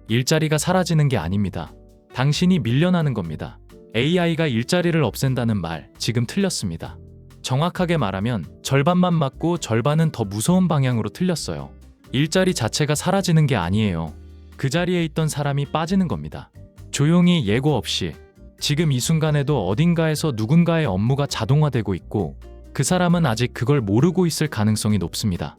일자리가 사라지는 게 아닙니다. 당신이 밀려나는 겁니다. AI가 일자리를 없앤다는 말 지금 틀렸습니다. 정확하게 말하면 절반만 맞고 절반은 더 무서운 방향으로 틀렸어요. 일자리 자체가 사라지는 게 아니에요. 그 자리에 있던 사람이 빠지는 겁니다. 조용히 예고 없이 지금 이 순간에도 어딘가에서 누군가의 업무가 자동화되고 있고 그 사람은 아직 그걸 모르고 있을 가능성이 높습니다.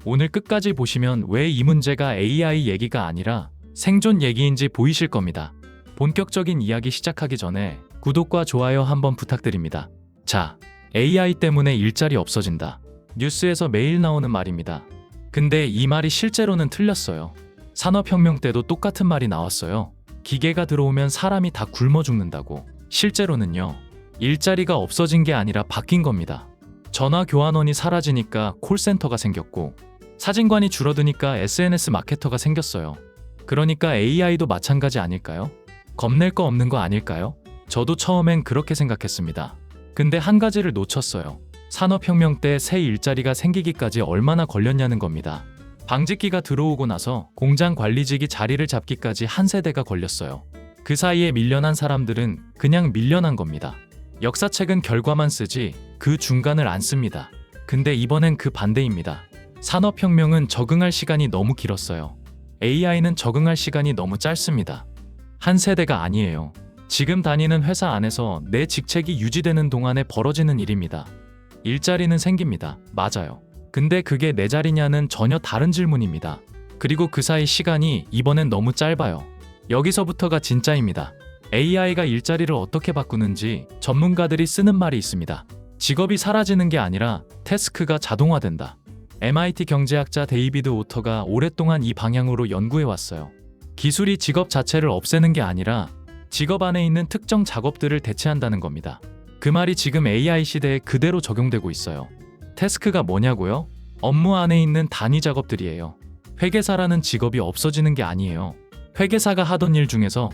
오늘 끝까지 보시면 왜 이 문제가 AI 얘기가 아니라 생존 얘기인지 보이실 겁니다. 본격적인 이야기 시작하기 전에 구독과 좋아요 한번 부탁드립니다. 자, AI 때문에 일자리 없어진다. 뉴스에서 매일 나오는 말입니다. 근데 이 말이 실제로는 틀렸어요. 산업혁명 때도 똑같은 말이 나왔어요. 기계가 들어오면 사람이 다 굶어 죽는다고. 실제로는요, 일자리가 없어진 게 아니라 바뀐 겁니다. 전화 교환원이 사라지니까 콜센터가 생겼고, 사진관이 줄어드니까 SNS 마케터가 생겼어요. 그러니까 AI도 마찬가지 아닐까요? 겁낼 거 없는 거 아닐까요? 저도 처음엔 그렇게 생각했습니다. 근데 한 가지를 놓쳤어요. 산업혁명 때 새 일자리가 생기기까지 얼마나 걸렸냐는 겁니다. 방직기가 들어오고 나서 공장 관리직이 자리를 잡기까지 한 세대가 걸렸어요. 그 사이에 밀려난 사람들은 그냥 밀려난 겁니다. 역사책은 결과만 쓰지 그 중간을 안 씁니다. 근데 이번엔 그 반대입니다. 산업혁명은 적응할 시간이 너무 길었어요. AI는 적응할 시간이 너무 짧습니다. 한 세대가 아니에요. 지금 다니는 회사 안에서 내 직책이 유지되는 동안에 벌어지는 일입니다. 일자리는 생깁니다. 맞아요. 근데 그게 내 자리냐는 전혀 다른 질문입니다. 그리고 그 사이 시간이 이번엔 너무 짧아요. 여기서부터가 진짜입니다. AI가 일자리를 어떻게 바꾸는지 전문가들이 쓰는 말이 있습니다. 직업이 사라지는 게 아니라 태스크가 자동화된다. MIT 경제학자 데이비드 오터가 오랫동안 이 방향으로 연구해왔어요. 기술이 직업 자체를 없애는 게 아니라 직업 안에 있는 특정 작업들을 대체한다는 겁니다. 그 말이 지금 AI 시대에 그대로 적용되고 있어요. 태스크가 뭐냐고요? 업무 안에 있는 단위 작업들이에요. 회계사라는 직업이 없어지는 게 아니에요. 회계사가 하던 일 중에서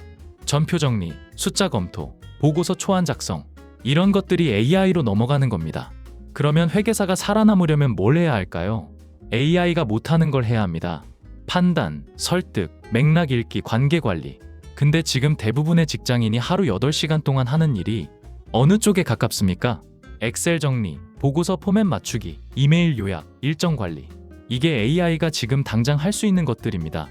전표 정리, 숫자 검토, 보고서 초안 작성 이런 것들이 AI로 넘어가는 겁니다. 그러면 회계사가 살아남으려면 뭘 해야 할까요? AI가 못하는 걸 해야 합니다. 판단, 설득, 맥락 읽기, 관계 관리. 근데 지금 대부분의 직장인이 하루 8시간 동안 하는 일이 어느 쪽에 가깝습니까? 엑셀 정리, 보고서 포맷 맞추기, 이메일 요약, 일정 관리. 이게 AI가 지금 당장 할 수 있는 것들입니다.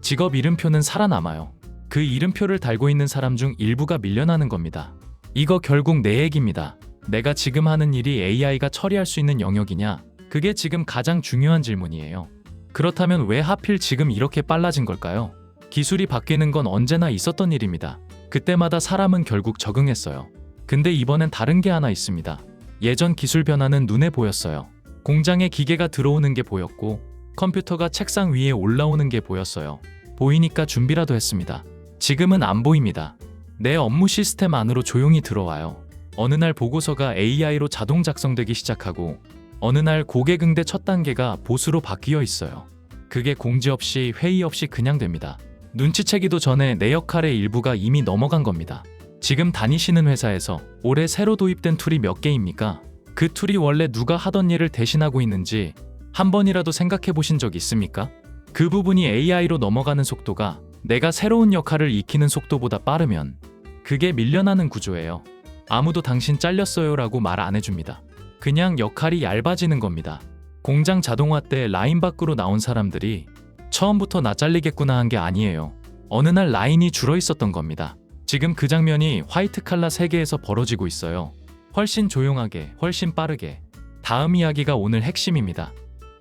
직업 이름표는 살아남아요. 그 이름표를 달고 있는 사람 중 일부가 밀려나는 겁니다. 이거 결국 내 얘기입니다. 내가 지금 하는 일이 AI가 처리할 수 있는 영역이냐? 그게 지금 가장 중요한 질문이에요. 그렇다면 왜 하필 지금 이렇게 빨라진 걸까요? 기술이 바뀌는 건 언제나 있었던 일입니다. 그때마다 사람은 결국 적응했어요. 근데 이번엔 다른 게 하나 있습니다. 예전 기술 변화는 눈에 보였어요. 공장에 기계가 들어오는 게 보였고 컴퓨터가 책상 위에 올라오는 게 보였어요. 보이니까 준비라도 했습니다. 지금은 안 보입니다. 내 업무 시스템 안으로 조용히 들어와요. 어느 날 보고서가 AI로 자동 작성되기 시작하고 어느 날 고객 응대 첫 단계가 보수로 바뀌어 있어요. 그게 공지 없이 회의 없이 그냥 됩니다. 눈치채기도 전에 내 역할의 일부가 이미 넘어간 겁니다. 지금 다니시는 회사에서 올해 새로 도입된 툴이 몇 개입니까? 그 툴이 원래 누가 하던 일을 대신하고 있는지 한 번이라도 생각해 보신 적 있습니까? 그 부분이 AI로 넘어가는 속도가 내가 새로운 역할을 익히는 속도보다 빠르면 그게 밀려나는 구조예요. 아무도 당신 잘렸어요 라고 말 안 해줍니다. 그냥 역할이 얇아지는 겁니다. 공장 자동화 때 라인 밖으로 나온 사람들이 처음부터 나 잘리겠구나 한 게 아니에요. 어느 날 라인이 줄어 있었던 겁니다. 지금 그 장면이 화이트 칼라 세계에서 벌어지고 있어요. 훨씬 조용하게, 훨씬 빠르게. 다음 이야기가 오늘 핵심입니다.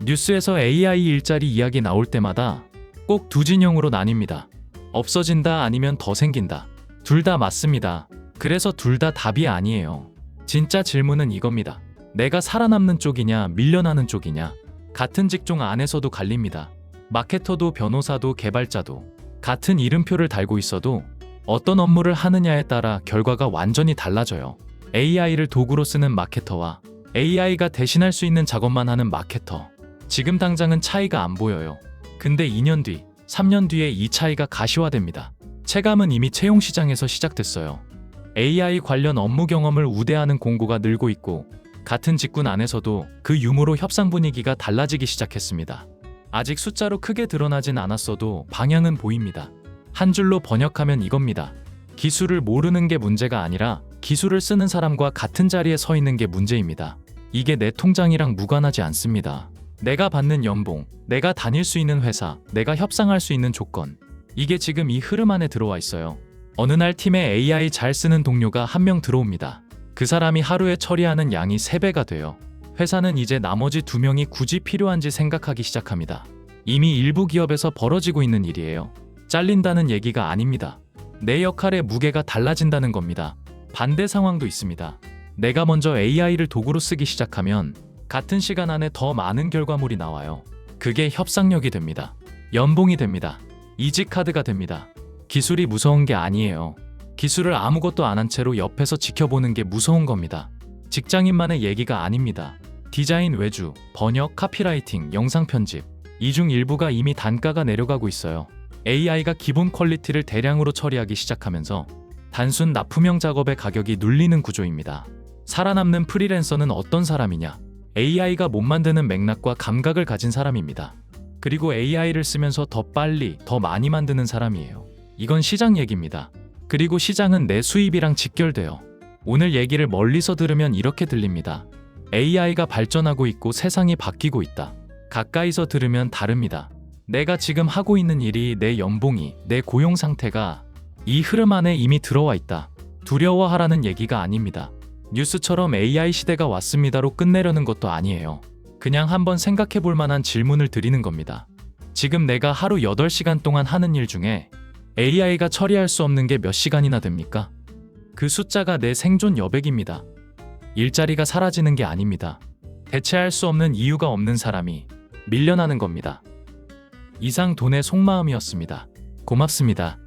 뉴스에서 AI 일자리 이야기 나올 때마다 꼭 두 진영으로 나뉩니다. 없어진다 아니면 더 생긴다. 둘 다 맞습니다. 그래서 둘 다 답이 아니에요. 진짜 질문은 이겁니다. 내가 살아남는 쪽이냐 밀려나는 쪽이냐. 같은 직종 안에서도 갈립니다. 마케터도 변호사도 개발자도 같은 이름표를 달고 있어도 어떤 업무를 하느냐에 따라 결과가 완전히 달라져요. AI를 도구로 쓰는 마케터와 AI가 대신할 수 있는 작업만 하는 마케터. 지금 당장은 차이가 안 보여요. 근데 2년 뒤, 3년 뒤에 이 차이가 가시화됩니다. 체감은 이미 채용 시장에서 시작됐어요. AI 관련 업무 경험을 우대하는 공고가 늘고 있고 같은 직군 안에서도 그 유무로 협상 분위기가 달라지기 시작했습니다. 아직 숫자로 크게 드러나진 않았어도 방향은 보입니다. 한 줄로 번역하면 이겁니다. 기술을 모르는 게 문제가 아니라 기술을 쓰는 사람과 같은 자리에 서 있는 게 문제입니다. 이게 내 통장이랑 무관하지 않습니다. 내가 받는 연봉, 내가 다닐 수 있는 회사, 내가 협상할 수 있는 조건. 이게 지금 이 흐름 안에 들어와 있어요. 어느 날 팀에 AI 잘 쓰는 동료가 한 명 들어옵니다. 그 사람이 하루에 처리하는 양이 3배가 돼요. 회사는 이제 나머지 2명이 굳이 필요한지 생각하기 시작합니다. 이미 일부 기업에서 벌어지고 있는 일이에요. 잘린다는 얘기가 아닙니다. 내 역할의 무게가 달라진다는 겁니다. 반대 상황도 있습니다. 내가 먼저 AI를 도구로 쓰기 시작하면 같은 시간 안에 더 많은 결과물이 나와요. 그게 협상력이 됩니다. 연봉이 됩니다. 이직카드가 됩니다. 기술이 무서운 게 아니에요. 기술을 아무것도 안 한 채로 옆에서 지켜보는 게 무서운 겁니다. 직장인만의 얘기가 아닙니다. 디자인 외주, 번역, 카피라이팅, 영상 편집. 이 중 일부가 이미 단가가 내려가고 있어요. AI가 기본 퀄리티를 대량으로 처리하기 시작하면서 단순 납품형 작업의 가격이 눌리는 구조입니다. 살아남는 프리랜서는 어떤 사람이냐? AI가 못 만드는 맥락과 감각을 가진 사람입니다. 그리고 AI를 쓰면서 더 빨리, 더 많이 만드는 사람이에요. 이건 시장 얘기입니다. 그리고 시장은 내 수입이랑 직결돼요. 오늘 얘기를 멀리서 들으면 이렇게 들립니다. AI가 발전하고 있고 세상이 바뀌고 있다. 가까이서 들으면 다릅니다. 내가 지금 하고 있는 일이, 내 연봉이, 내 고용 상태가 이 흐름 안에 이미 들어와 있다. 두려워하라는 얘기가 아닙니다. 뉴스처럼 AI 시대가 왔습니다로 끝내려는 것도 아니에요. 그냥 한번 생각해 볼 만한 질문을 드리는 겁니다. 지금 내가 하루 8시간 동안 하는 일 중에 AI가 처리할 수 없는 게 몇 시간이나 됩니까? 그 숫자가 내 생존 여백입니다. 일자리가 사라지는 게 아닙니다. 대체할 수 없는 이유가 없는 사람이 밀려나는 겁니다. 이상 돈의 속마음이었습니다. 고맙습니다.